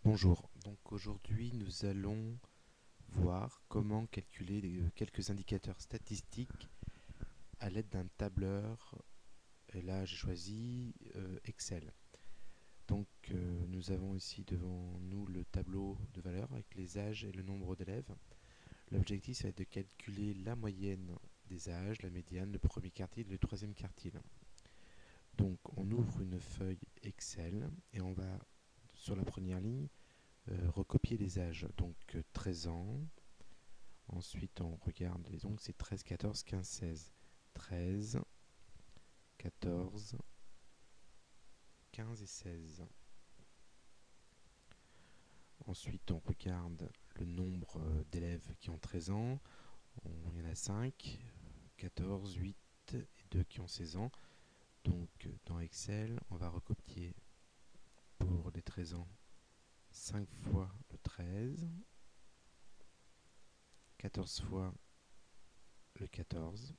Bonjour, donc aujourd'hui nous allons voir comment calculer quelques indicateurs statistiques à l'aide d'un tableur. Et là j'ai choisi Excel. Donc nous avons ici devant nous le tableau de valeurs avec les âges et le nombre d'élèves. L'objectif ça va être de calculer la moyenne des âges, la médiane, le premier quartile et le troisième quartile. Donc on ouvre une feuille Excel et on va sur la première ligne recopier les âges, donc 13 ans. Ensuite, on regarde les ongles, c'est 13, 14, 15, 16. 13, 14, 15 et 16. Ensuite, on regarde le nombre d'élèves qui ont 13 ans. Il y en a 5, 14, 8 et 2 qui ont 16 ans. Donc, dans Excel, on va recopier pour les 13 ans 5 fois le 13, 14 fois le 14,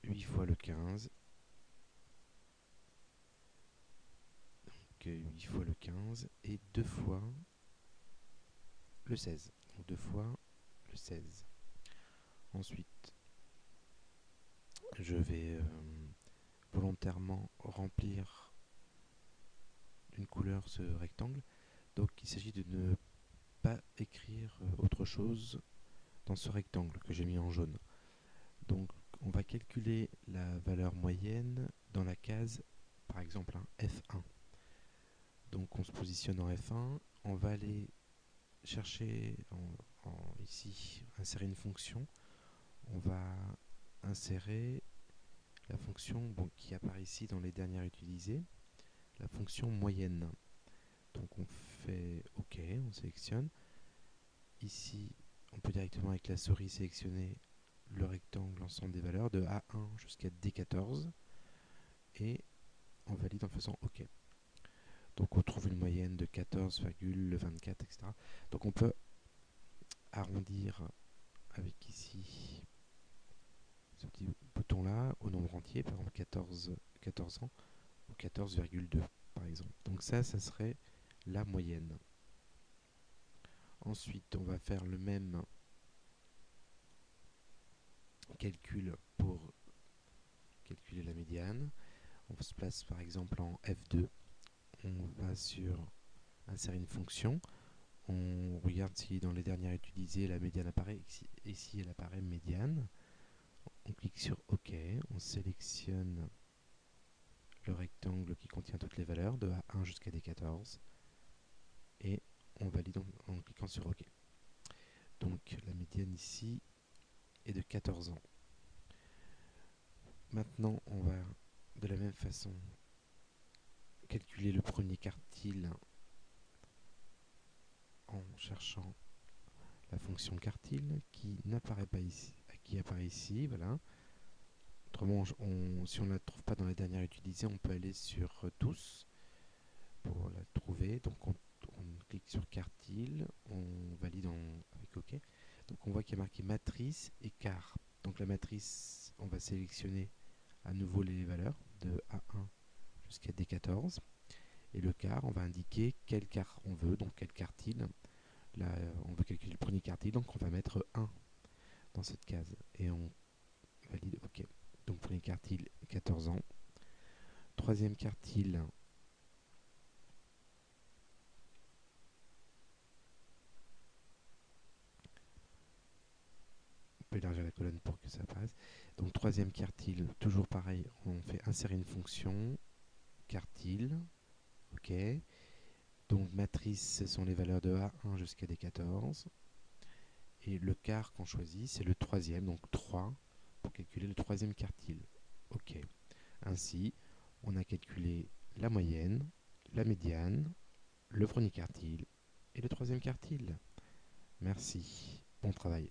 8 fois le 15, donc 8 fois le 15 et 2 fois le 16. Donc 2 fois le 16. Ensuite, je vais volontairement remplir d'une couleur ce rectangle. Donc il s'agit de ne pas écrire autre chose dans ce rectangle que j'ai mis en jaune. Donc on va calculer la valeur moyenne dans la case, par exemple F1. Donc on se positionne en F1, on va aller chercher ici, insérer une fonction. On va insérer la fonction qui apparaît ici dans les dernières utilisées, la fonction moyenne. Donc on fait OK, on sélectionne. Ici, on peut directement avec la souris sélectionner le rectangle, l'ensemble des valeurs de A1 jusqu'à D14 et on valide en faisant OK. Donc on trouve une moyenne de 14,24, etc. Donc on peut arrondir avec ici ce petit bouton là au nombre entier, par exemple 14 ans ou 14,2 par exemple. Donc ça serait la moyenne. Ensuite, on va faire le même calcul pour calculer la médiane. On se place par exemple en F2. On va sur insérer une fonction. On regarde si dans les dernières utilisées la médiane apparaît. Ici, elle apparaît médiane. On clique sur OK. On sélectionne le rectangle qui contient toutes les valeurs de A1 jusqu'à D14. Et on valide en cliquant sur OK. Donc la médiane ici est de 14 ans. Maintenant, on va de la même façon calculer le premier quartile en cherchant la fonction quartile qui n'apparaît pas ici, qui apparaît ici, voilà. Autrement, si on ne la trouve pas dans la dernière utilisée, on peut aller sur tous pour la trouver. Donc on clique sur quartile, on valide avec OK. Donc on voit qu'il y a marqué matrice et quart. Donc la matrice, on va sélectionner à nouveau les valeurs de A1 jusqu'à D14. Et le quart, on va indiquer quel quart on veut, donc quel quartile. Là, on veut calculer le premier quartile, donc on va mettre 1 dans cette case. Et on valide OK. Donc premier quartile, 14 ans. Troisième quartile, on peut élargir la colonne pour que ça apparaisse. Donc troisième quartile, toujours pareil, on fait insérer une fonction, quartile, OK. Donc matrice, ce sont les valeurs de A1 jusqu'à D14. Et le quart qu'on choisit, c'est le troisième, donc 3, pour calculer le troisième quartile. OK. Ainsi, on a calculé la moyenne, la médiane, le premier quartile et le troisième quartile. Merci. Bon travail.